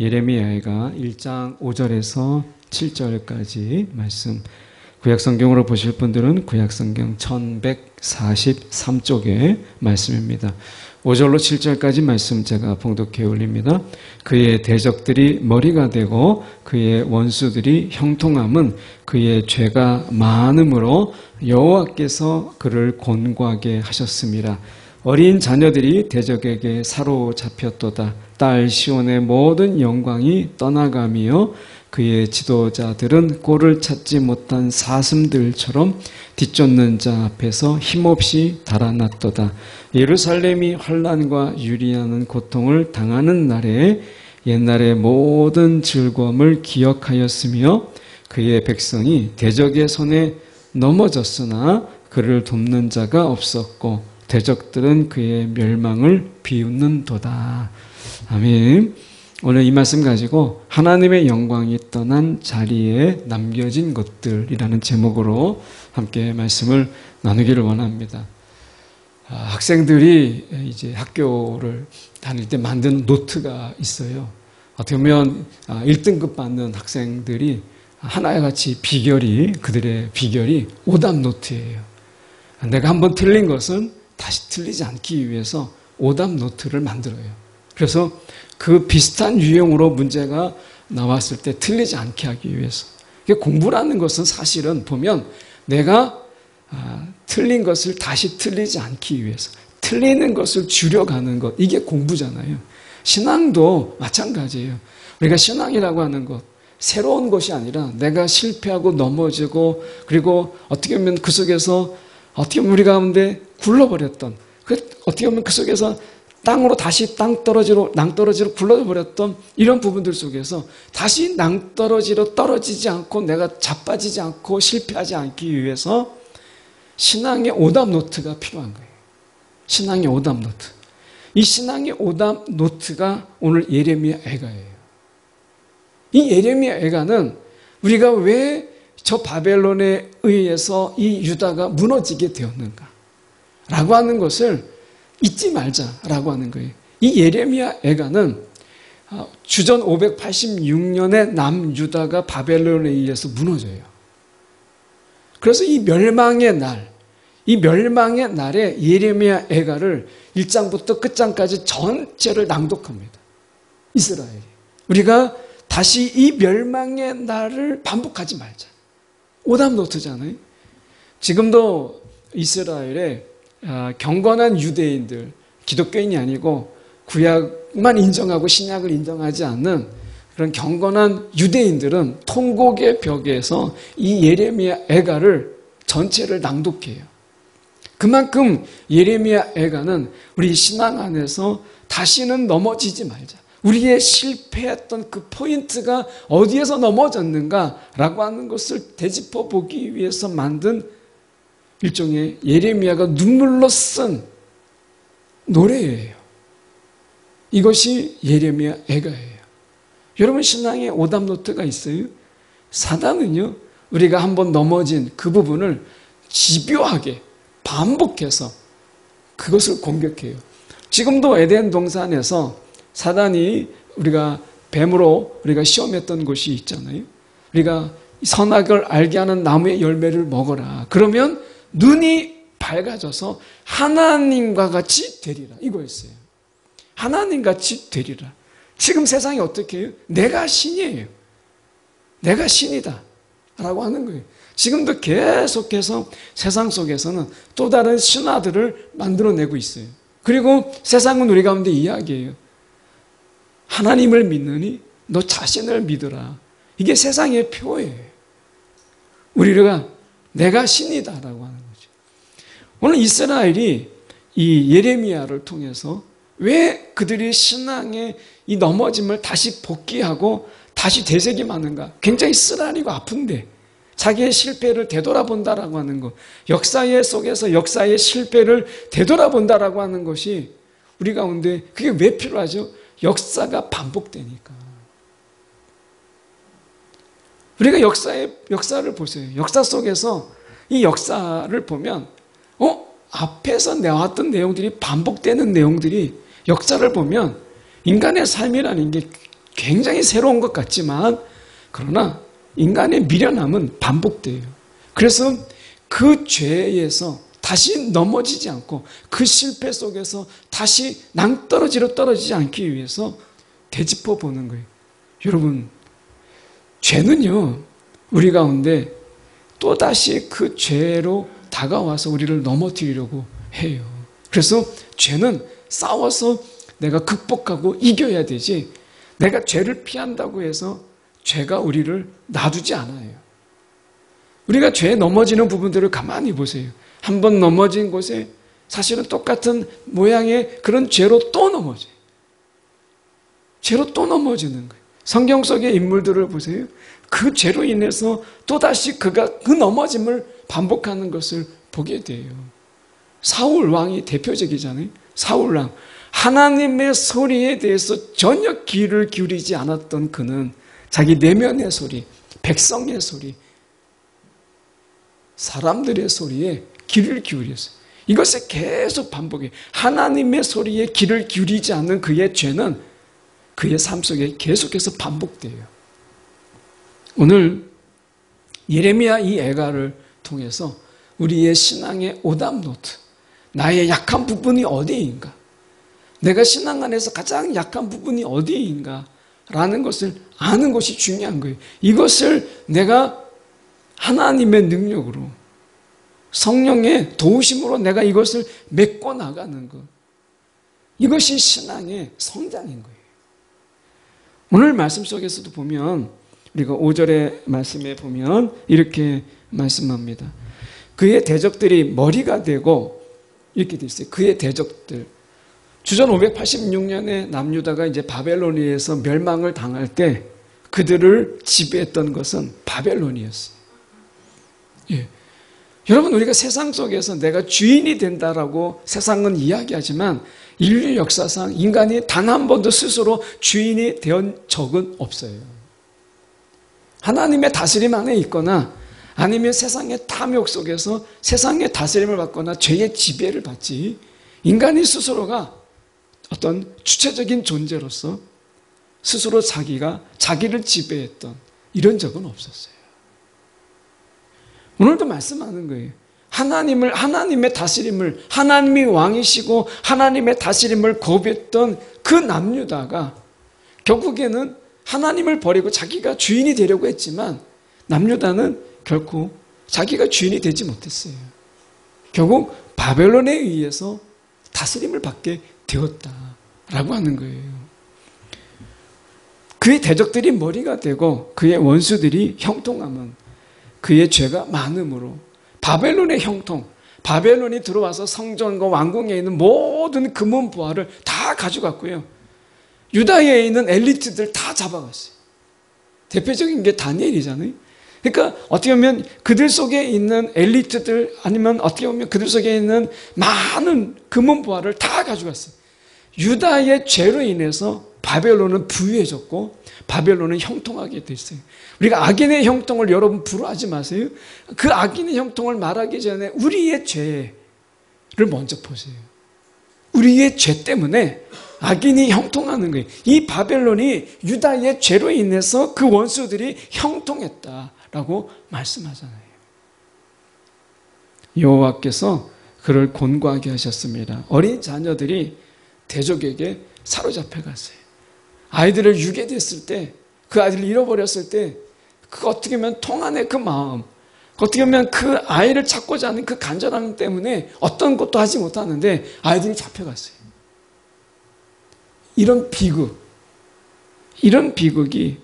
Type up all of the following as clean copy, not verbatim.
예레미야가 1장 5절에서 7절까지 말씀, 구약성경으로 보실 분들은 구약성경 1143쪽의 말씀입니다. 5절로 7절까지 말씀 제가 봉독해 올립니다. 그의 대적들이 머리가 되고 그의 원수들이 형통함은 그의 죄가 많음으로 여호와께서 그를 곤고하게 하셨습니다. 어린 자녀들이 대적에게 사로잡혔도다. 딸 시온의 모든 영광이 떠나가며 그의 지도자들은 꼴을 찾지 못한 사슴들처럼 뒤쫓는 자 앞에서 힘없이 달아났도다. 예루살렘이 환난과 유리하는 고통을 당하는 날에 옛날의 모든 즐거움을 기억하였으며 그의 백성이 대적의 손에 넘어졌으나 그를 돕는 자가 없었고 대적들은 그의 멸망을 비웃는도다. 아멘. 오늘 이 말씀 가지고 하나님의 영광이 떠난 자리에 남겨진 것들이라는 제목으로 함께 말씀을 나누기를 원합니다. 학생들이 이제 학교를 다닐 때 만든 노트가 있어요. 어떻게 보면 1등급 받는 학생들이 하나같이 그들의 비결이 오답 노트예요. 내가 한번 틀린 것은 다시 틀리지 않기 위해서 오답 노트를 만들어요. 그래서 그 비슷한 유형으로 문제가 나왔을 때 틀리지 않게 하기 위해서. 공부라는 것은 사실은 보면 내가 틀린 것을 다시 틀리지 않기 위해서 틀리는 것을 줄여가는 것, 이게 공부잖아요. 신앙도 마찬가지예요. 우리가 신앙이라고 하는 것, 새로운 것이 아니라 내가 실패하고 넘어지고 그리고 어떻게 보면 그 속에서 어떻게 보면 우리 가운데 굴러버렸던, 어떻게 보면 그 속에서 땅으로 다시 낭떠러지로 굴러버렸던 이런 부분들 속에서 다시 낭떠러지로 떨어지지 않고 내가 자빠지지 않고 실패하지 않기 위해서 신앙의 오답 노트가 필요한 거예요. 신앙의 오답 노트. 이 신앙의 오답 노트가 오늘 예레미야 애가예요. 이 예레미야 애가는 우리가 왜 저 바벨론에 의해서 이 유다가 무너지게 되었는가 라고 하는 것을 잊지 말자라고 하는 거예요. 이 예레미야 애가는 주전 586년에 남유다가 바벨론에 의해서 무너져요. 그래서 이 멸망의 날에 예레미야 애가를 1장부터 끝장까지 전체를 낭독합니다. 이스라엘이. 우리가 다시 이 멸망의 날을 반복하지 말자. 오답 노트잖아요. 지금도 이스라엘에 경건한 유대인들, 기독교인이 아니고 구약만 인정하고 신약을 인정하지 않는 그런 경건한 유대인들은 통곡의 벽에서 이 예레미야 애가를 전체를 낭독해요. 그만큼 예레미야 애가는 우리 신앙 안에서 다시는 넘어지지 말자. 우리의 실패했던 그 포인트가 어디에서 넘어졌는가라고 하는 것을 되짚어 보기 위해서 만든 일종의 예레미야가 눈물로 쓴 노래예요. 이것이 예레미야 애가예요. 여러분 신앙에 오답 노트가 있어요? 사단은요, 우리가 한번 넘어진 그 부분을 집요하게 반복해서 그것을 공격해요. 지금도 에덴 동산에서 사단이 우리가 뱀으로 우리가 시험했던 곳이 있잖아요. 우리가 선악을 알게 하는 나무의 열매를 먹어라. 그러면 눈이 밝아져서 하나님과 같이 되리라. 이거였어요. 하나님같이 되리라. 지금 세상이 어떻게 해요? 내가 신이에요. 내가 신이다. 라고 하는 거예요. 지금도 계속해서 세상 속에서는 또 다른 신화들을 만들어내고 있어요. 그리고 세상은 우리 가운데 이야기해요. 하나님을 믿느니 너 자신을 믿으라. 이게 세상의 표예요. 우리가 내가 신이다라고 하는 거죠. 오늘 이스라엘이 이 예레미야를 통해서 왜 그들이 신앙의 이 넘어짐을 다시 복귀하고 다시 되새김하는가? 굉장히 쓰라리고 아픈데 자기의 실패를 되돌아본다라고 하는 것, 역사의 속에서 역사의 실패를 되돌아본다라고 하는 것이 우리 가운데 그게 왜 필요하죠? 역사가 반복되니까. 우리가 역사를 보세요. 역사 속에서 이 역사를 보면 앞에서 나왔던 내용들이 반복되는 내용들이 역사를 보면 인간의 삶이라는 게 굉장히 새로운 것 같지만 그러나 인간의 미련함은 반복돼요. 그래서 그 죄에서 다시 넘어지지 않고 그 실패 속에서 다시 낭떠러지로 떨어지지 않기 위해서 되짚어 보는 거예요. 여러분, 죄는요, 우리 가운데 또다시 그 죄로 다가와서 우리를 넘어뜨리려고 해요. 그래서 죄는 싸워서 내가 극복하고 이겨야 되지, 내가 죄를 피한다고 해서 죄가 우리를 놔두지 않아요. 우리가 죄에 넘어지는 부분들을 가만히 보세요. 한 번 넘어진 곳에 사실은 똑같은 모양의 그런 죄로 또 넘어져요. 죄로 또 넘어지는 거예요. 성경 속의 인물들을 보세요. 그 죄로 인해서 또다시 그가 그 넘어짐을 반복하는 것을 보게 돼요. 사울 왕이 대표적이잖아요. 사울 왕. 하나님의 소리에 대해서 전혀 귀를 기울이지 않았던 그는 자기 내면의 소리, 백성의 소리, 사람들의 소리에 귀를 기울였어요. 이것을 계속 반복해요. 하나님의 소리에 귀를 기울이지 않는 그의 죄는 그의 삶 속에 계속해서 반복돼요. 오늘 예레미야 이 애가를 통해서 우리의 신앙의 오답노트, 나의 약한 부분이 어디인가, 내가 신앙 안에서 가장 약한 부분이 어디인가 라는 것을 아는 것이 중요한 거예요. 이것을 내가 하나님의 능력으로, 성령의 도우심으로 내가 이것을 메꿔 나가는 것, 이것이 신앙의 성장인 거예요. 오늘 말씀 속에서도 보면 우리가 5절의 말씀에 보면 이렇게 말씀합니다. 그의 대적들이 머리가 되고, 이렇게 돼 있어요. 그의 대적들. 주전 586년에 남유다가 이제 바벨론에서 멸망을 당할 때 그들을 지배했던 것은 바벨론이었어요. 예. 여러분, 우리가 세상 속에서 내가 주인이 된다라고 세상은 이야기하지만 인류 역사상 인간이 단 한 번도 스스로 주인이 된 적은 없어요. 하나님의 다스림 안에 있거나 아니면 세상의 탐욕 속에서 세상의 다스림을 받거나 죄의 지배를 받지, 인간이 스스로가 어떤 주체적인 존재로서 스스로 자기를 지배했던 이런 적은 없었어요. 오늘도 말씀하는 거예요. 하나님의 다스림을, 하나님이 왕이시고 하나님의 다스림을 거부했던 그 남유다가 결국에는 하나님을 버리고 자기가 주인이 되려고 했지만 남유다는 결코 자기가 주인이 되지 못했어요. 결국 바벨론에 의해서 다스림을 받게 되었다라고 하는 거예요. 그의 대적들이 머리가 되고 그의 원수들이 형통함은 그의 죄가 많음으로, 바벨론의 형통, 바벨론이 들어와서 성전과 왕궁에 있는 모든 금은 부화를 다 가져갔고요. 유다에 있는 엘리트들 다 잡아갔어요. 대표적인 게 다니엘이잖아요. 그러니까 어떻게 보면 그들 속에 있는 엘리트들, 아니면 어떻게 보면 그들 속에 있는 많은 금은 부화를 다 가져갔어요. 유다의 죄로 인해서 바벨론은 부유해졌고 바벨론은 형통하게 됐어요. 우리가 악인의 형통을 여러분 부러워하지 마세요. 그 악인의 형통을 말하기 전에 우리의 죄를 먼저 보세요. 우리의 죄 때문에 악인이 형통하는 거예요. 이 바벨론이 유다의 죄로 인해서 그 원수들이 형통했다라고 말씀하잖아요. 여호와께서 그를 곤고하게 하셨습니다. 어린 자녀들이 대적에게 사로잡혀 갔어요. 아이들을 유괴됐을 때, 그 아이들을 잃어버렸을 때, 그 어떻게 보면 통안의 그 마음, 어떻게 보면 그 아이를 찾고자 하는 그 간절함 때문에 어떤 것도 하지 못하는데 아이들이 잡혀갔어요. 이런 비극이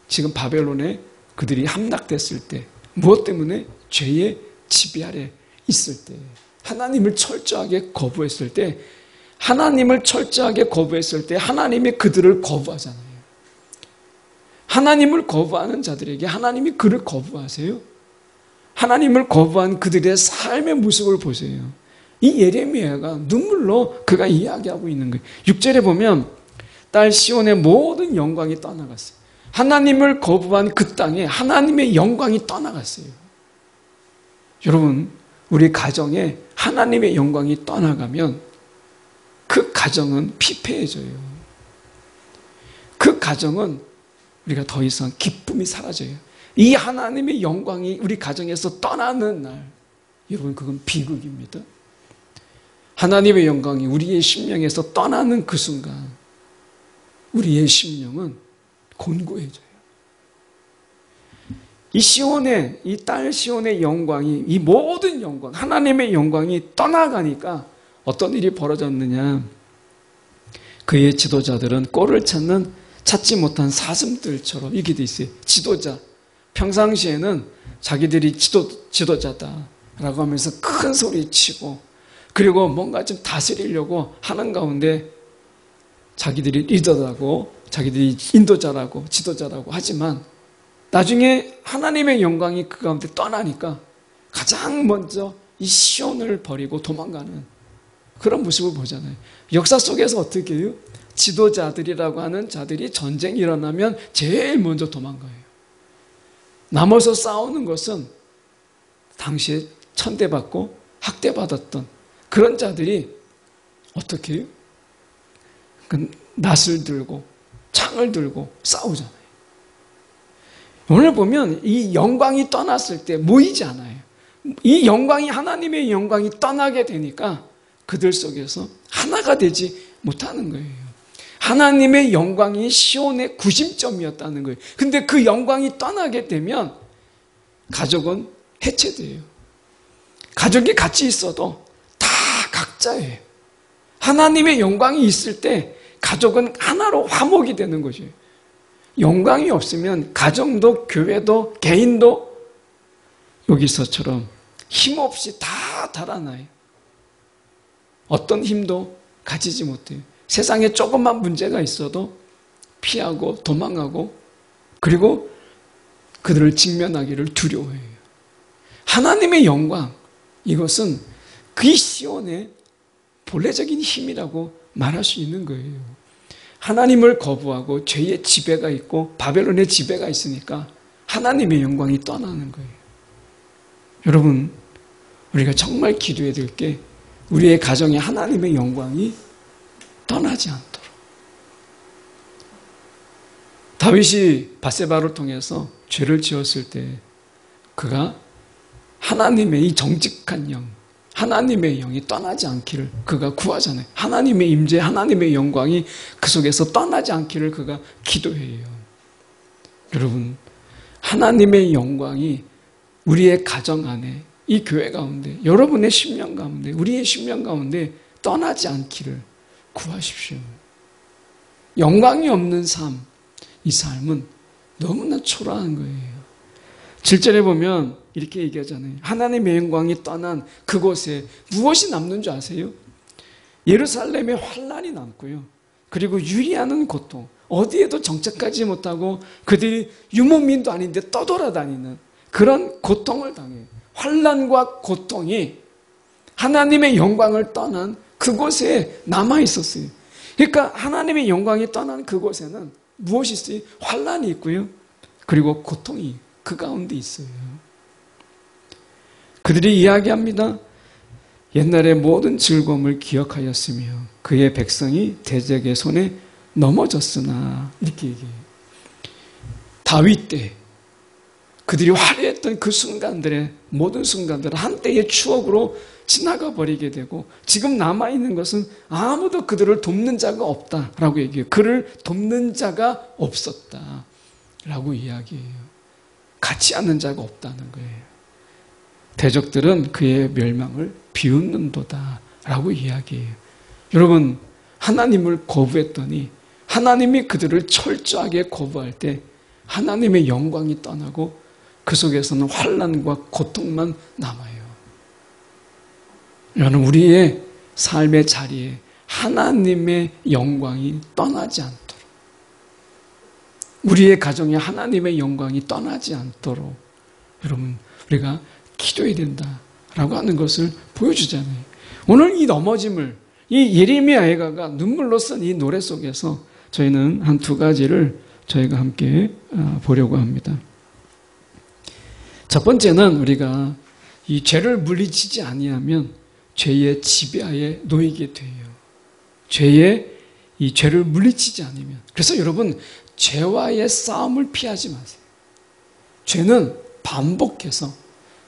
지금 바벨론에 그들이 함락됐을 때, 무엇 때문에? 죄의 지배 아래 있을 때, 하나님을 철저하게 거부했을 때, 하나님이 그들을 거부하잖아요. 하나님을 거부하는 자들에게 하나님이 그를 거부하세요? 하나님을 거부한 그들의 삶의 모습을 보세요. 이 예레미야가 눈물로 그가 이야기하고 있는 거예요. 6절에 보면 딸 시온의 모든 영광이 떠나갔어요. 하나님을 거부한 그 땅에 하나님의 영광이 떠나갔어요. 여러분, 우리 가정에 하나님의 영광이 떠나가면 그 가정은 피폐해져요. 그 가정은 우리가 더 이상 기쁨이 사라져요. 이 하나님의 영광이 우리 가정에서 떠나는 날, 여러분 그건 비극입니다. 하나님의 영광이 우리의 심령에서 떠나는 그 순간 우리의 심령은 곤고해져요. 이 시온의, 이 딸 시온의 영광이, 이 모든 영광, 하나님의 영광이 떠나가니까 어떤 일이 벌어졌느냐. 그의 지도자들은 꼴을 찾지 못한 사슴들처럼 이렇게 돼 있어요. 지도자. 평상시에는 자기들이 지도자다라고 하면서 큰 소리 치고, 그리고 뭔가 좀 다스리려고 하는 가운데 자기들이 리더라고, 자기들이 인도자라고, 지도자라고 하지만 나중에 하나님의 영광이 그 가운데 떠나니까 가장 먼저 이 시온을 버리고 도망가는 그런 모습을 보잖아요. 역사 속에서 어떻게 해요? 지도자들이라고 하는 자들이 전쟁이 일어나면 제일 먼저 도망가요. 남아서 싸우는 것은 당시에 천대받고 학대받았던 그런 자들이 어떻게 해요? 낫을 들고 창을 들고 싸우잖아요. 오늘 보면 이 영광이 떠났을 때 모이지 않아요. 이 영광이, 하나님의 영광이 떠나게 되니까 그들 속에서 하나가 되지 못하는 거예요. 하나님의 영광이 시온의 구심점이었다는 거예요. 근데 그 영광이 떠나게 되면 가족은 해체돼요. 가족이 같이 있어도 다 각자예요. 하나님의 영광이 있을 때 가족은 하나로 화목이 되는 거죠. 영광이 없으면 가정도 교회도 개인도 여기서처럼 힘없이 다 달아나요. 어떤 힘도 가지지 못해요. 세상에 조금만 문제가 있어도 피하고 도망가고, 그리고 그들을 직면하기를 두려워해요. 하나님의 영광, 이것은 그 시온의 본래적인 힘이라고 말할 수 있는 거예요. 하나님을 거부하고 죄의 지배가 있고 바벨론의 지배가 있으니까 하나님의 영광이 떠나는 거예요. 여러분, 우리가 정말 기도해야 될 게 우리의 가정에 하나님의 영광이 떠나지 않도록. 다윗이 밧세바를 통해서 죄를 지었을 때 그가 하나님의 이 정직한 영, 하나님의 영이 떠나지 않기를 그가 구하잖아요. 하나님의 임재, 하나님의 영광이 그 속에서 떠나지 않기를 그가 기도해요. 여러분, 하나님의 영광이 우리의 가정 안에, 이 교회 가운데, 여러분의 심령 가운데, 우리의 심령 가운데 떠나지 않기를 구하십시오. 영광이 없는 삶, 이 삶은 너무나 초라한 거예요. 7절에 보면 이렇게 얘기하잖아요. 하나님의 영광이 떠난 그곳에 무엇이 남는 줄 아세요? 예루살렘에 환난이 남고요. 그리고 유리하는 고통, 어디에도 정착하지 못하고 그들이 유목민도 아닌데 떠돌아다니는 그런 고통을 당해요. 환난과 고통이 하나님의 영광을 떠난 그곳에 남아 있었어요. 그러니까 하나님의 영광이 떠난 그곳에는 무엇이 있어요? 환난이 있고요. 그리고 고통이 그 가운데 있어요. 그들이 이야기합니다. 옛날의 모든 즐거움을 기억하였으며 그의 백성이 대적의 손에 넘어졌으나, 이렇게 얘기해요. 다윗 때 그들이 화려했던 그 순간들의 모든 순간들은 한때의 추억으로 지나가 버리게 되고 지금 남아있는 것은 아무도 그들을 돕는 자가 없다라고 얘기해요. 그를 돕는 자가 없었다라고 이야기해요. 같이 하는 자가 없다는 거예요. 대적들은 그의 멸망을 비웃는도다 라고 이야기해요. 여러분, 하나님을 거부했더니 하나님이 그들을 철저하게 거부할 때 하나님의 영광이 떠나고 그 속에서는 환난과 고통만 남아요. 여러분, 우리의 삶의 자리에 하나님의 영광이 떠나지 않도록, 우리의 가정에 하나님의 영광이 떠나지 않도록 여러분, 우리가 기도해야 된다라고 하는 것을 보여주잖아요. 오늘 이 넘어짐을, 이 예레미야 애가가 눈물로 쓴 이 노래 속에서 저희는 한 두 가지를 저희가 함께 보려고 합니다. 첫 번째는 우리가 이 죄를 물리치지 아니하면 죄의 지배하에 놓이게 돼요. 이 죄를 물리치지 않으면. 그래서 여러분, 죄와의 싸움을 피하지 마세요. 죄는 반복해서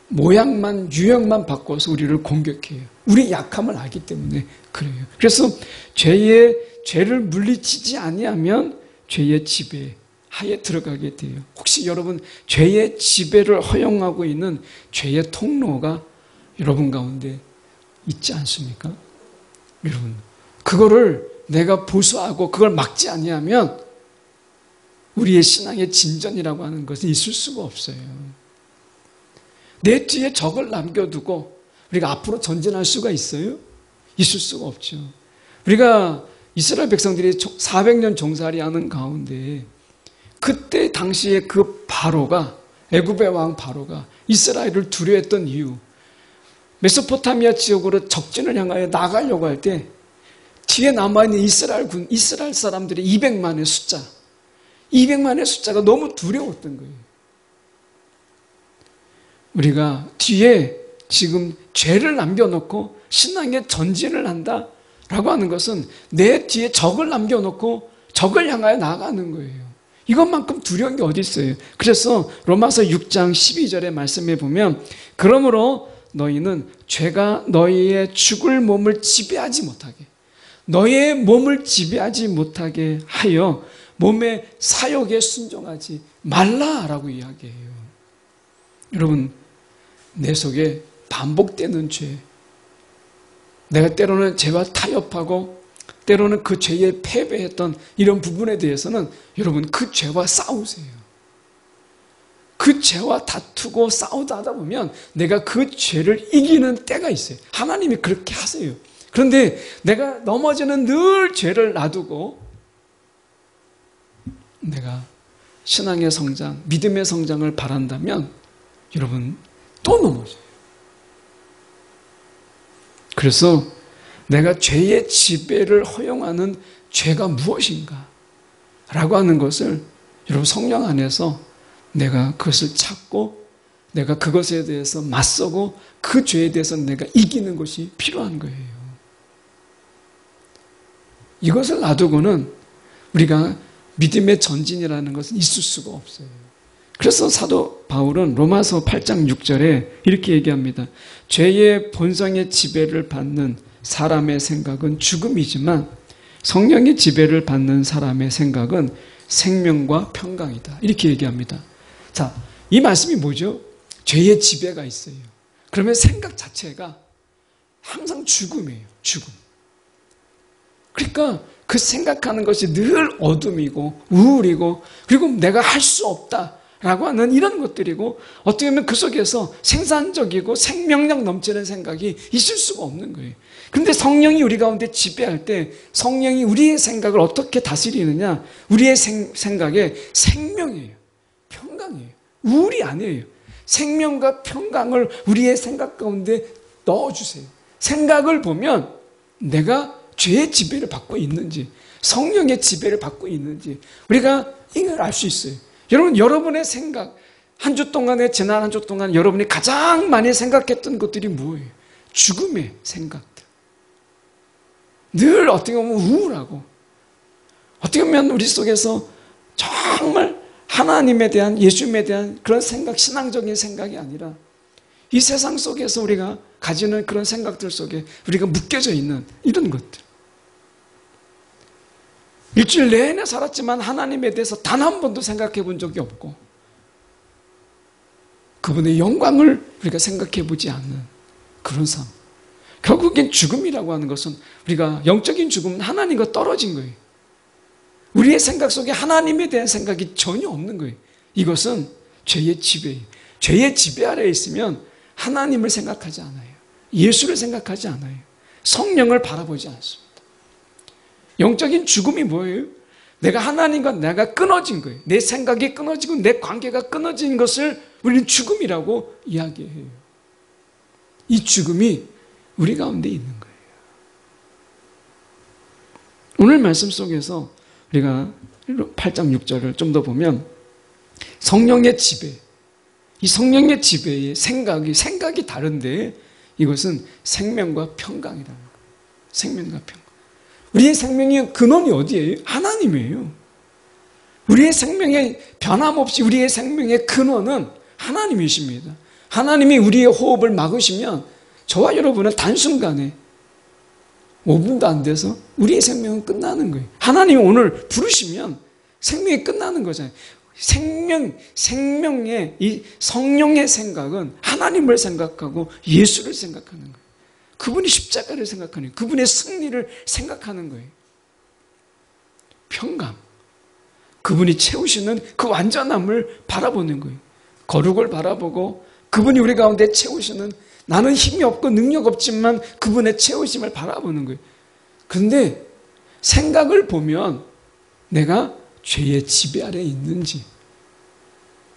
모양만 유형만 바꿔서 우리를 공격해요. 우리 약함을 알기 때문에 그래요. 그래서 죄를 물리치지 아니하면 죄의 지배하에 들어가게 돼요. 혹시 여러분 죄의 지배를 허용하고 있는 죄의 통로가 여러분 가운데 있지 않습니까? 여러분 그거를 내가 보수하고 그걸 막지 아니하면 우리의 신앙의 진전이라고 하는 것은 있을 수가 없어요. 내 뒤에 적을 남겨두고 우리가 앞으로 전진할 수가 있어요? 있을 수가 없죠. 우리가 이스라엘 백성들이 400년 종살이하는 가운데 그때 당시에 그 바로가 애굽의 왕 바로가 이스라엘을 두려워했던 이유, 메소포타미아 지역으로 적진을 향하여 나가려고 할 때 뒤에 남아있는 이스라엘 사람들의 200만의 숫자가 너무 두려웠던 거예요. 우리가 뒤에 지금 죄를 남겨놓고 신앙의 전진을 한다라고 하는 것은 내 뒤에 적을 남겨놓고 적을 향하여 나아가는 거예요. 이것만큼 두려운 게 어디 있어요? 그래서 로마서 6장 12절의 말씀에 보면 그러므로 너희는 죄가 너희의 죽을 몸을 지배하지 못하게 너희의 몸을 지배하지 못하게 하여 몸의 사욕에 순종하지 말라라고 이야기해요. 여러분 내 속에 반복되는 죄, 내가 때로는 죄와 타협하고 때로는 그 죄에 패배했던 이런 부분에 대해서는 여러분 그 죄와 싸우세요. 그 죄와 다투고 싸우다 하다 보면 내가 그 죄를 이기는 때가 있어요. 하나님이 그렇게 하세요. 그런데 내가 넘어지는 늘 죄를 놔두고 내가 신앙의 성장, 믿음의 성장을 바란다면 여러분 또 넘어져요. 그래서 내가 죄의 지배를 허용하는 죄가 무엇인가 라고 하는 것을 여러분 성령 안에서 내가 그것을 찾고 내가 그것에 대해서 맞서고 그 죄에 대해서 내가 이기는 것이 필요한 거예요. 이것을 놔두고는 우리가 믿음의 전진이라는 것은 있을 수가 없어요. 그래서 사도 바울은 로마서 8장 6절에 이렇게 얘기합니다. 죄의 본성의 지배를 받는 사람의 생각은 죽음이지만 성령의 지배를 받는 사람의 생각은 생명과 평강이다. 이렇게 얘기합니다. 자, 이 말씀이 뭐죠? 죄의 지배가 있어요. 그러면 생각 자체가 항상 죽음이에요. 죽음. 그러니까 그 생각하는 것이 늘 어둠이고 우울이고 그리고 내가 할 수 없다라고 하는 이런 것들이고 어떻게 보면 그 속에서 생산적이고 생명력 넘치는 생각이 있을 수가 없는 거예요. 그런데 성령이 우리 가운데 지배할 때 성령이 우리의 생각을 어떻게 다스리느냐? 우리의 생각에 생명이에요. 평강이에요. 우울이 아니에요. 생명과 평강을 우리의 생각 가운데 넣어주세요. 생각을 보면 내가 죄의 지배를 받고 있는지 성령의 지배를 받고 있는지 우리가 이걸 알 수 있어요. 여러분, 여러분의 생각 한 주 동안에 지난 한 주 동안 여러분이 가장 많이 생각했던 것들이 뭐예요? 죽음의 생각들. 늘 어떻게 보면 우울하고 어떻게 보면 우리 속에서 정말 하나님에 대한 예수님에 대한 그런 생각, 신앙적인 생각이 아니라 이 세상 속에서 우리가 가지는 그런 생각들 속에 우리가 묶여져 있는 이런 것들. 일주일 내내 살았지만 하나님에 대해서 단 한 번도 생각해 본 적이 없고 그분의 영광을 우리가 생각해 보지 않는 그런 삶. 결국엔 죽음이라고 하는 것은 우리가 영적인 죽음은 하나님과 떨어진 거예요. 우리의 생각 속에 하나님에 대한 생각이 전혀 없는 거예요. 이것은 죄의 지배예요. 죄의 지배 아래에 있으면 하나님을 생각하지 않아요. 예수를 생각하지 않아요. 성령을 바라보지 않습니다. 영적인 죽음이 뭐예요? 내가 하나님과 내가 끊어진 거예요. 내 생각이 끊어지고 내 관계가 끊어진 것을 우리는 죽음이라고 이야기해요. 이 죽음이 우리 가운데 있는 거예요. 오늘 말씀 속에서 우리가 8장 6절을 좀 더 보면 성령의 지배, 이 성령의 지배의 생각이 다른데 이것은 생명과 평강이라는 거예요. 생명과 평강. 우리의 생명의 근원이 어디예요? 하나님이에요. 우리의 생명의 변함없이 우리의 생명의 근원은 하나님이십니다. 하나님이 우리의 호흡을 막으시면 저와 여러분은 단순간에 5분도 안 돼서 우리의 생명은 끝나는 거예요. 하나님이 오늘 부르시면 생명이 끝나는 거잖아요. 생명의 이 성령의 생각은 하나님을 생각하고 예수를 생각하는 거예요. 그분이 십자가를 생각하는 거예요. 그분의 승리를 생각하는 거예요. 평강. 그분이 채우시는 그 완전함을 바라보는 거예요. 거룩을 바라보고 그분이 우리 가운데 채우시는, 나는 힘이 없고 능력 없지만 그분의 채우심을 바라보는 거예요. 그런데 생각을 보면 내가 죄의 지배 아래에 있는지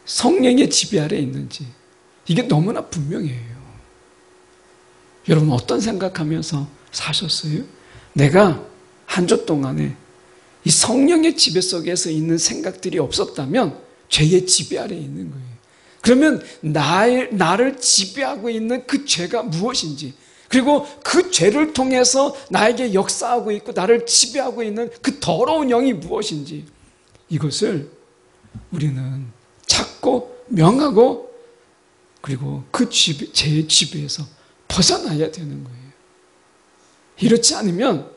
성령의 지배 아래에 있는지 이게 너무나 분명해요. 여러분 어떤 생각하면서 사셨어요? 내가 한 주 동안에 이 성령의 지배 속에서 있는 생각들이 없었다면 죄의 지배 아래에 있는 거예요. 그러면 나를 지배하고 있는 그 죄가 무엇인지, 그리고 그 죄를 통해서 나에게 역사하고 있고 나를 지배하고 있는 그 더러운 영이 무엇인지, 이것을 우리는 찾고 명하고 그리고 그 죄의 지배에서 벗어나야 되는 거예요. 이렇지 않으면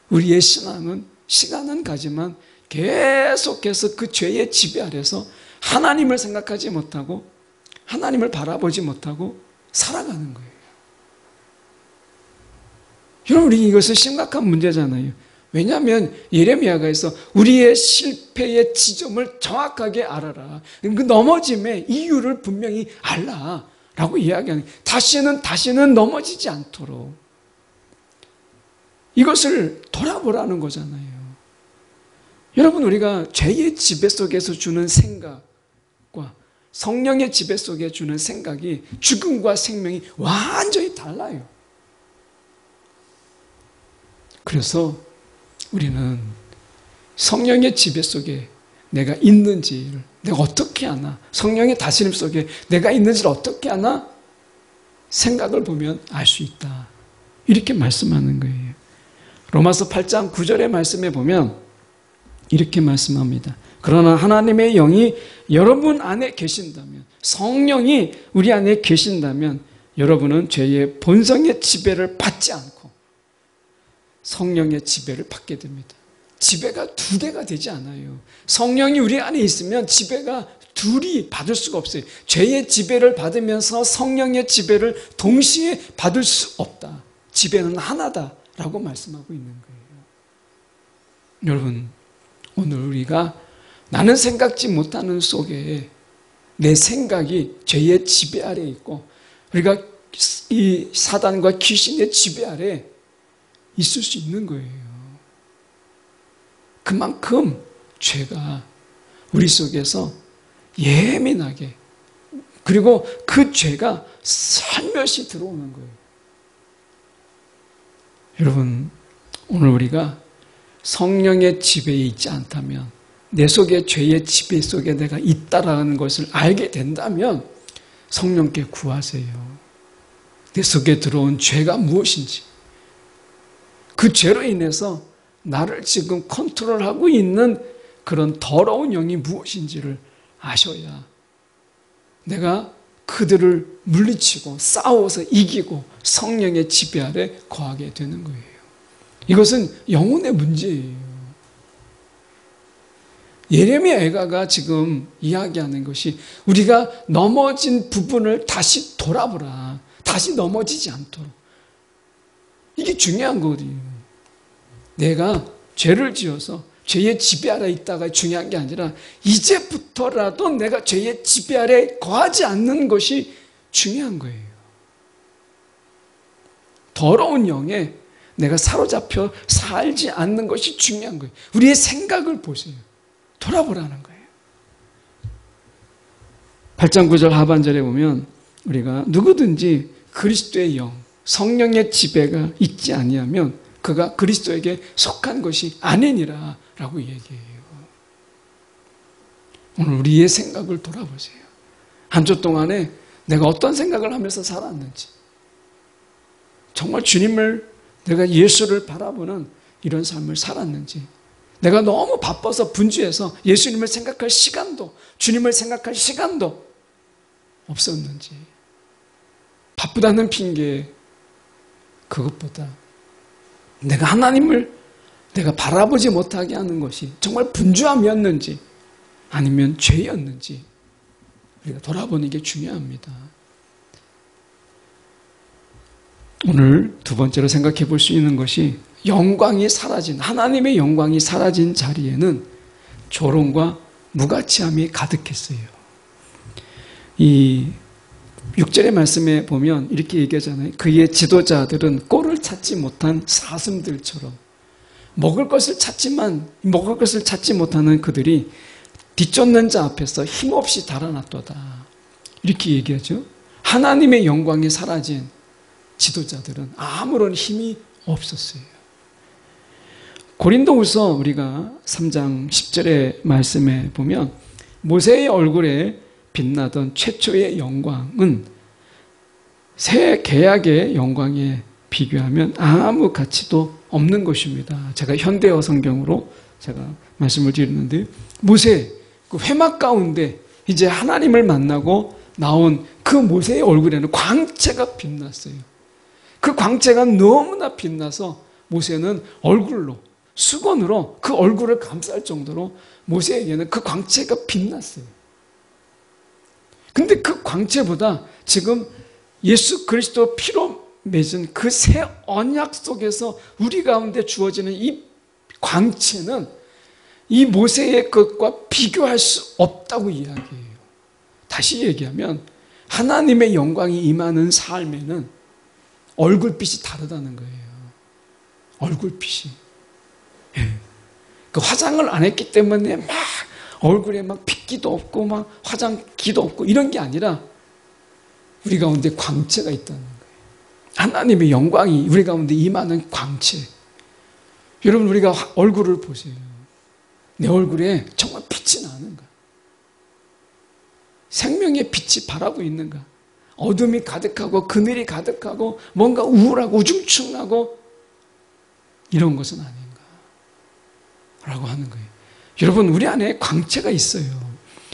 우리의 신앙은 시간은 가지만 계속해서 그 죄의 지배 아래서 하나님을 생각하지 못하고 하나님을 바라보지 못하고 살아가는 거예요. 여러분, 우리 이것은 심각한 문제잖아요. 왜냐하면 예레미야가 해서 우리의 실패의 지점을 정확하게 알아라. 그 넘어짐의 이유를 분명히 알라라고 이야기하는 거예요. 다시는 넘어지지 않도록 이것을 돌아보라는 거잖아요. 여러분, 우리가 죄의 지배 속에서 주는 생각과 성령의 지배 속에 주는 생각이 죽음과 생명이 완전히 달라요. 그래서 우리는 성령의 지배 속에 내가 있는지를 내가 어떻게 아나? 성령의 다스림 속에 내가 있는지를 어떻게 아나? 생각을 보면 알 수 있다. 이렇게 말씀하는 거예요. 로마서 8장 9절의 말씀에 보면 이렇게 말씀합니다. 그러나 하나님의 영이 여러분 안에 계신다면, 성령이 우리 안에 계신다면 여러분은 죄의 본성의 지배를 받지 않고 성령의 지배를 받게 됩니다. 지배가 두 개가 되지 않아요. 성령이 우리 안에 있으면 지배가 둘이 받을 수가 없어요. 죄의 지배를 받으면서 성령의 지배를 동시에 받을 수 없다. 지배는 하나다라고 말씀하고 있는 거예요. 여러분, 오늘 우리가 나는 생각지 못하는 속에 내 생각이 죄의 지배 아래에 있고 우리가 이 사단과 귀신의 지배 아래에 있을 수 있는 거예요. 그만큼 죄가 우리 속에서 예민하게, 그리고 그 죄가 살며시 들어오는 거예요. 여러분, 오늘 우리가 성령의 지배에 있지 않다면, 내 속에 죄의 지배 속에 내가 있다라는 것을 알게 된다면 성령께 구하세요. 내 속에 들어온 죄가 무엇인지, 그 죄로 인해서 나를 지금 컨트롤하고 있는 그런 더러운 영이 무엇인지를 아셔야 내가 그들을 물리치고 싸워서 이기고 성령의 지배 아래 거하게 되는 거예요. 이것은 영혼의 문제예요. 예레미야 애가가 지금 이야기하는 것이 우리가 넘어진 부분을 다시 돌아보라. 다시 넘어지지 않도록. 이게 중요한 거거든요. 내가 죄를 지어서 죄의 지배 아래 있다가 중요한 게 아니라 이제부터라도 내가 죄의 지배 아래 거하지 않는 것이 중요한 거예요. 더러운 영에 내가 사로잡혀 살지 않는 것이 중요한 거예요. 우리의 생각을 보세요. 돌아보라는 거예요. 8장 9절 하반절에 보면 우리가 누구든지 그리스도의 영, 성령의 지배가 있지 아니하면 그가 그리스도에게 속한 것이 아니니라 라고 얘기해요. 오늘 우리의 생각을 돌아보세요. 한 주 동안에 내가 어떤 생각을 하면서 살았는지, 정말 주님을, 내가 예수를 바라보는 이런 삶을 살았는지, 내가 너무 바빠서 분주해서 예수님을 생각할 시간도, 주님을 생각할 시간도 없었는지. 바쁘다는 핑계, 그것보다 내가 하나님을 내가 바라보지 못하게 하는 것이 정말 분주함이었는지 아니면 죄였는지 우리가 돌아보는 게 중요합니다. 오늘 두 번째로 생각해 볼 수 있는 것이 영광이 사라진, 하나님의 영광이 사라진 자리에는 조롱과 무가치함이 가득했어요. 이 6절의 말씀에 보면 이렇게 얘기하잖아요. 그의 지도자들은 꼴을 찾지 못한 사슴들처럼 먹을 것을 찾지 못하는 그들이 뒤쫓는 자 앞에서 힘없이 달아났도다. 이렇게 얘기하죠. 하나님의 영광이 사라진 지도자들은 아무런 힘이 없었어요. 고린도후서 우리가 3장 10절의 말씀에 보면 모세의 얼굴에 빛나던 최초의 영광은 새 계약의 영광에 비교하면 아무 가치도 없는 것입니다. 제가 현대어 성경으로 제가 말씀을 드리는데 모세 그 회막 가운데 이제 하나님을 만나고 나온 그 모세의 얼굴에는 광채가 빛났어요. 그 광채가 너무나 빛나서 모세는 얼굴로 수건으로 그 얼굴을 감쌀 정도로 모세에게는 그 광채가 빛났어요. 근데 그 광채보다 지금 예수 그리스도 피로 맺은 그 새 언약 속에서 우리 가운데 주어지는 이 광채는 이 모세의 것과 비교할 수 없다고 이야기해요. 다시 얘기하면 하나님의 영광이 임하는 삶에는 얼굴빛이 다르다는 거예요. 얼굴빛이. 그 화장을 안 했기 때문에 막 얼굴에 막 핏기도 없고 막 화장기도 없고 이런 게 아니라 우리 가운데 광채가 있다는 거예요. 하나님의 영광이 우리 가운데 임하는 광채. 여러분 우리가 얼굴을 보세요. 내 얼굴에 정말 빛이 나는가? 생명의 빛이 바라고 있는가? 어둠이 가득하고 그늘이 가득하고 뭔가 우울하고 우중충하고 이런 것은 아닌가? 라고 하는 거예요. 여러분 우리 안에 광채가 있어요.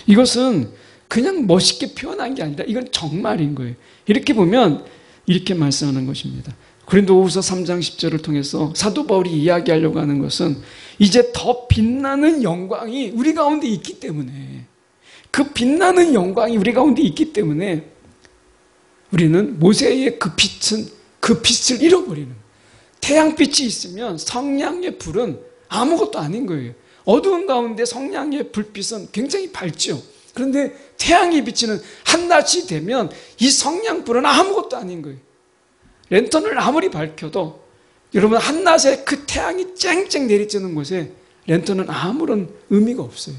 이것은 그냥 멋있게 표현한 게 아니라 이건 정말인 거예요. 이렇게 보면 이렇게 말씀하는 것입니다. 고린도후서 3장 10절을 통해서 사도 바울이 이야기하려고 하는 것은 이제 더 빛나는 영광이 우리 가운데 있기 때문에 그 빛나는 영광이 우리 가운데 있기 때문에 우리는 모세의 그 빛은 그 빛을 잃어버리는 거예요. 태양빛이 있으면 성냥의 불은 아무것도 아닌 거예요. 어두운 가운데 성냥의 불빛은 굉장히 밝죠. 그런데 태양이 비치는 한낮이 되면 이 성냥불은 아무것도 아닌 거예요. 랜턴을 아무리 밝혀도 여러분 한낮에 그 태양이 쨍쨍 내리쬐는 곳에 랜턴은 아무런 의미가 없어요.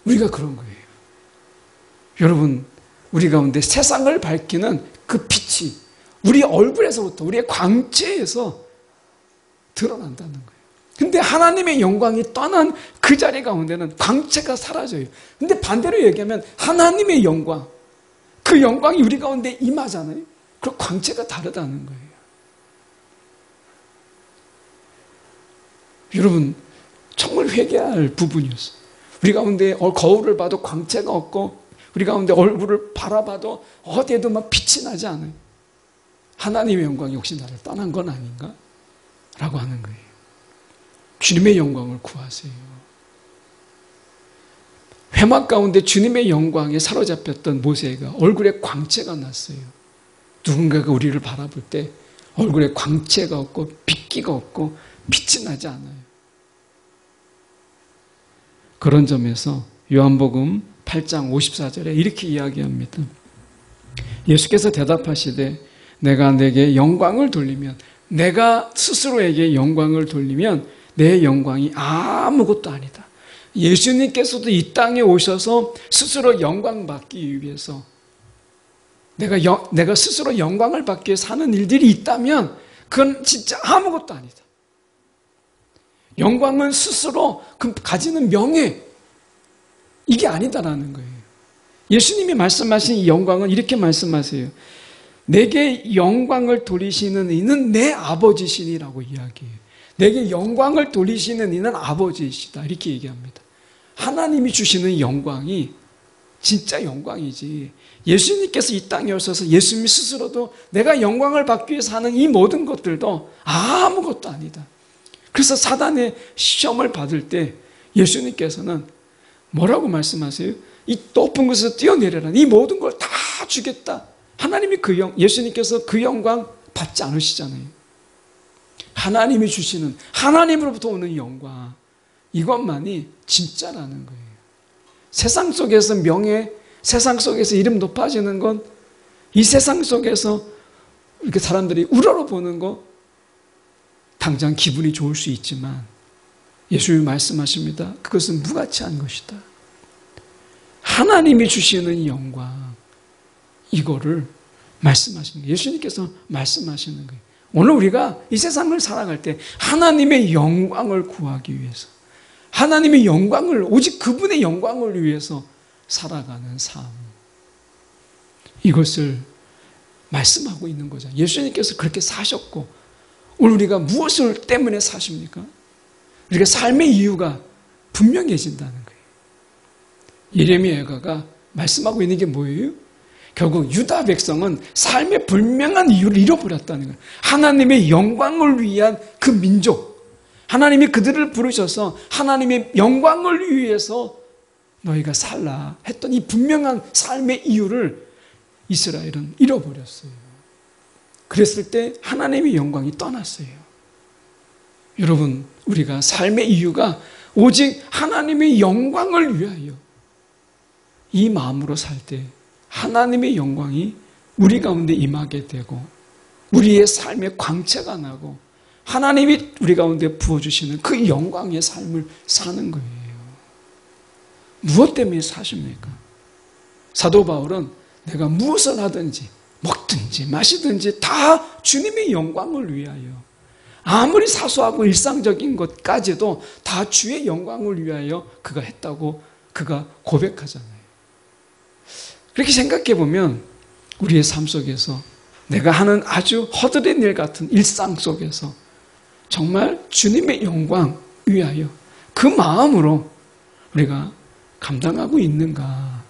우리가 그런 거예요. 여러분 우리 가운데 세상을 밝히는 그 빛이 우리 얼굴에서부터 우리의 광채에서 드러난다는 거예요. 근데 하나님의 영광이 떠난 그 자리 가운데는 광채가 사라져요. 근데 반대로 얘기하면 하나님의 영광, 그 영광이 우리 가운데 임하잖아요. 그 광채가 다르다는 거예요. 여러분 정말 회개할 부분이었어요. 우리 가운데 거울을 봐도 광채가 없고 우리 가운데 얼굴을 바라봐도 어디에도 막 빛이 나지 않아요. 하나님의 영광이 혹시 나를 떠난 건 아닌가? 라고 하는 거예요. 주님의 영광을 구하세요. 회막 가운데 주님의 영광에 사로잡혔던 모세가 얼굴에 광채가 났어요. 누군가가 우리를 바라볼 때 얼굴에 광채가 없고 빛기가 없고 빛이 나지 않아요. 그런 점에서 요한복음 8장 54절에 이렇게 이야기합니다. 예수께서 대답하시되 내가 내게 영광을 돌리면 내가 스스로에게 영광을 돌리면 내 영광이 아무것도 아니다. 예수님께서도 이 땅에 오셔서 스스로 영광 받기 위해서 내가 스스로 영광을 받기 위해 사는 일들이 있다면 그건 진짜 아무것도 아니다. 영광은 스스로 가지는 명예 이게 아니다라는 거예요. 예수님이 말씀하신 이 영광은 이렇게 말씀하세요. 내게 영광을 돌리시는 이는 내 아버지시니라고 이야기해요. 내게 영광을 돌리시는 이는 아버지이시다. 이렇게 얘기합니다. 하나님이 주시는 영광이 진짜 영광이지. 예수님께서 이 땅에 오셔서 예수님 스스로도 내가 영광을 받기 위해서 하는 이 모든 것들도 아무것도 아니다. 그래서 사단의 시험을 받을 때 예수님께서는 뭐라고 말씀하세요? 이 높은 곳에서 뛰어내려라. 이 모든 걸 다 주겠다. 하나님이 예수님께서 그 영광 받지 않으시잖아요. 하나님이 주시는, 하나님으로부터 오는 영광, 이것만이 진짜라는 거예요. 세상 속에서 명예, 세상 속에서 이름 높아지는 건, 이 세상 속에서 이렇게 사람들이 우러러보는 거 당장 기분이 좋을 수 있지만 예수님이 말씀하십니다. 그것은 무가치한 것이다. 하나님이 주시는 영광, 이거를 말씀하시는 거예요. 예수님께서 말씀하시는 거예요. 오늘 우리가 이 세상을 살아갈 때 하나님의 영광을 구하기 위해서, 하나님의 영광을, 오직 그분의 영광을 위해서 살아가는 삶, 이것을 말씀하고 있는 거죠. 예수님께서 그렇게 사셨고, 오늘 우리가 무엇을 때문에 사십니까? 우리가 삶의 이유가 분명해진다는 거예요. 예레미야가 말씀하고 있는 게 뭐예요? 결국 유다 백성은 삶의 분명한 이유를 잃어버렸다는 거예요. 하나님의 영광을 위한 그 민족, 하나님이 그들을 부르셔서 하나님의 영광을 위해서 너희가 살라 했던 이 분명한 삶의 이유를 이스라엘은 잃어버렸어요. 그랬을 때 하나님의 영광이 떠났어요. 여러분, 우리가 삶의 이유가 오직 하나님의 영광을 위하여 이 마음으로 살 때 하나님의 영광이 우리 가운데 임하게 되고 우리의 삶의 광채가 나고 하나님이 우리 가운데 부어주시는 그 영광의 삶을 사는 거예요. 무엇 때문에 사십니까? 사도 바울은 내가 무엇을 하든지 먹든지 마시든지 다 주님의 영광을 위하여, 아무리 사소하고 일상적인 것까지도 다 주의 영광을 위하여 그가 했다고 그가 고백하잖아요. 그렇게 생각해 보면 우리의 삶 속에서 내가 하는 아주 허드렛 일 같은 일상 속에서 정말 주님의 영광 위하여 그 마음으로 우리가 감당하고 있는가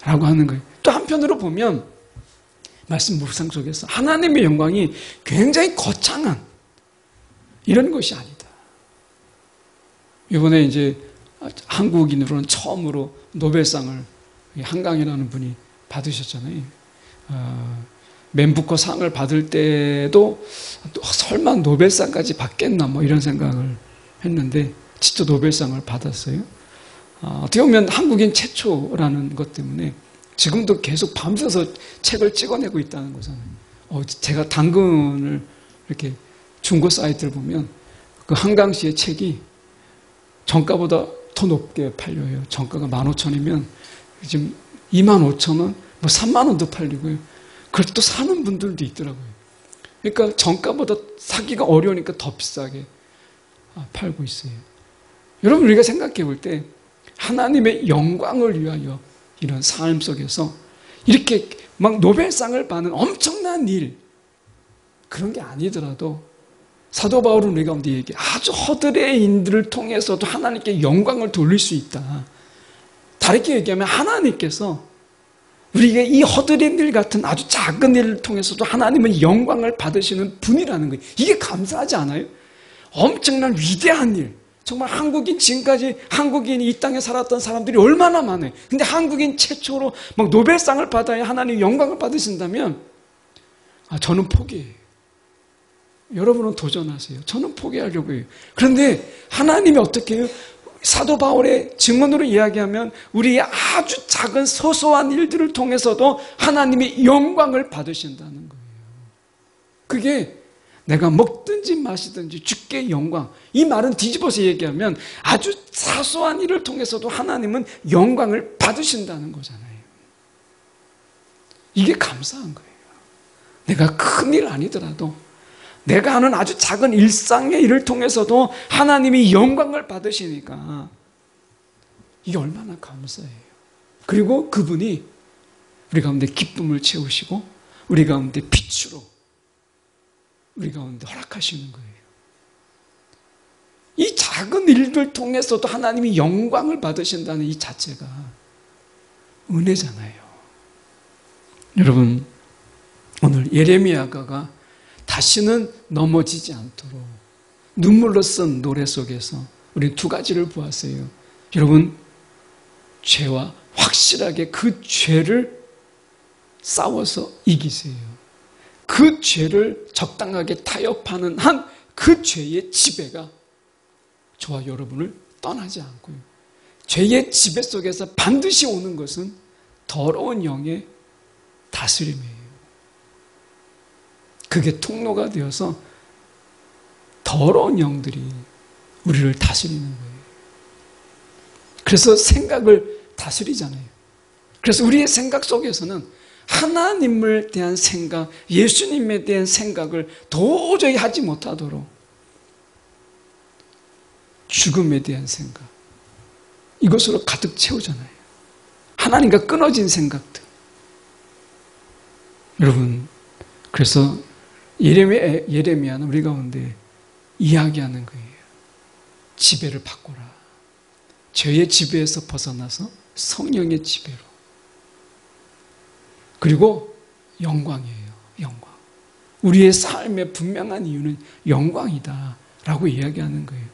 라고 하는 거예요. 또 한편으로 보면 말씀 묵상 속에서 하나님의 영광이 굉장히 거창한 이런 것이 아니다. 이번에 이제 한국인으로는 처음으로 노벨상을 한강이라는 분이 받으셨잖아요. 맨부커 상을 받을 때도 설마 노벨상까지 받겠나 뭐 이런 생각을 했는데 진짜 노벨상을 받았어요. 어떻게 보면 한국인 최초라는 것 때문에 지금도 계속 밤새서 책을 찍어내고 있다는 거잖아요. 제가 당근을 이렇게 중고 사이트를 보면 그 한강시의 책이 정가보다 더 높게 팔려요. 정가가 15,000원이면 지금 25,000원, 뭐 30,000원도 팔리고요. 그걸 또 사는 분들도 있더라고요. 그러니까 정가보다 사기가 어려우니까 더 비싸게 팔고 있어요. 여러분, 우리가 생각해 볼 때 하나님의 영광을 위하여 이런 삶 속에서 이렇게 막 노벨상을 받는 엄청난 일, 그런 게 아니더라도 사도 바울은 우리 가운데 얘기해 아주 허들의 인들을 통해서도 하나님께 영광을 돌릴 수 있다. 다르게 얘기하면 하나님께서 우리에게 이 허드렛 일 같은 아주 작은 일을 통해서도 하나님은 영광을 받으시는 분이라는 거예요. 이게 감사하지 않아요? 엄청난 위대한 일. 정말 지금까지 한국인이 이 땅에 살았던 사람들이 얼마나 많아요. 근데 한국인 최초로 막 노벨상을 받아야 하나님의 영광을 받으신다면 저는 포기해요. 여러분은 도전하세요. 저는 포기하려고 해요. 그런데 하나님이 어떻게 해요? 사도 바울의 증언으로 이야기하면 우리의 아주 작은 소소한 일들을 통해서도 하나님의 영광을 받으신다는 거예요. 그게 내가 먹든지 마시든지 주께 영광. 이 말은 뒤집어서 얘기하면 아주 사소한 일을 통해서도 하나님은 영광을 받으신다는 거잖아요. 이게 감사한 거예요. 내가 큰일 아니더라도 내가 하는 아주 작은 일상의 일을 통해서도 하나님이 영광을 받으시니까 이게 얼마나 감사해요. 그리고 그분이 우리 가운데 기쁨을 채우시고 우리 가운데 빛으로 우리 가운데 허락하시는 거예요. 작은 일들 통해서도 하나님이 영광을 받으신다는 이 자체가 은혜잖아요. 여러분, 오늘 예레미야가 다시는 넘어지지 않도록 눈물로 쓴 노래 속에서 우리 두 가지를 보았어요. 여러분, 죄와 확실하게 그 죄를 싸워서 이기세요. 그 죄를 적당하게 타협하는 한 그 죄의 지배가 저와 여러분을 떠나지 않고요. 죄의 지배 속에서 반드시 오는 것은 더러운 영의 다스림이에요. 그게 통로가 되어서 더러운 영들이 우리를 다스리는 거예요. 그래서 생각을 다스리잖아요. 그래서 우리의 생각 속에서는 하나님을 대한 생각, 예수님에 대한 생각을 도저히 하지 못하도록 죽음에 대한 생각, 이것으로 가득 채우잖아요. 하나님과 끊어진 생각들. 여러분, 그래서 예레미야는 우리 가운데 이야기하는 거예요. 지배를 바꿔라. 죄의 지배에서 벗어나서 성령의 지배로. 그리고 영광이에요. 영광. 우리의 삶의 분명한 이유는 영광이다 라고 이야기하는 거예요.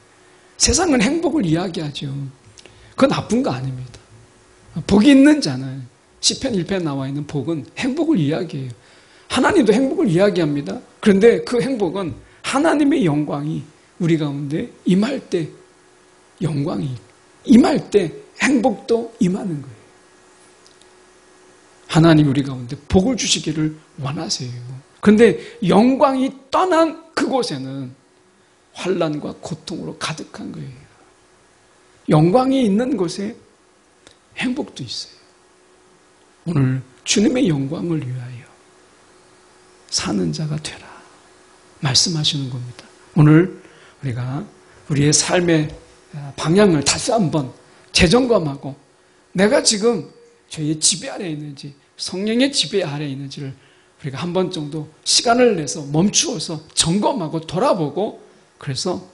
세상은 행복을 이야기하죠. 그건 나쁜 거 아닙니다. 복이 있는 자는 시편 1편에 나와 있는 복은 행복을 이야기해요. 하나님도 행복을 이야기합니다. 그런데 그 행복은 하나님의 영광이 우리 가운데 임할 때 영광이 임할 때 행복도 임하는 거예요. 하나님 우리 가운데 복을 주시기를 원하세요. 그런데 영광이 떠난 그곳에는 환난과 고통으로 가득한 거예요. 영광이 있는 곳에 행복도 있어요. 오늘 주님의 영광을 위하여 사는 자가 되라 말씀하시는 겁니다. 오늘 우리가 우리의 삶의 방향을 다시 한번 재점검하고 내가 지금 죄의 지배 아래에 있는지 성령의 지배 아래에 있는지를 우리가 한 번 정도 시간을 내서 멈추어서 점검하고 돌아보고 그래서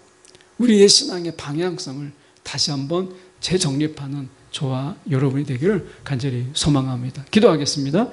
우리의 신앙의 방향성을 다시 한번 재정립하는 저와 여러분이 되기를 간절히 소망합니다. 기도하겠습니다.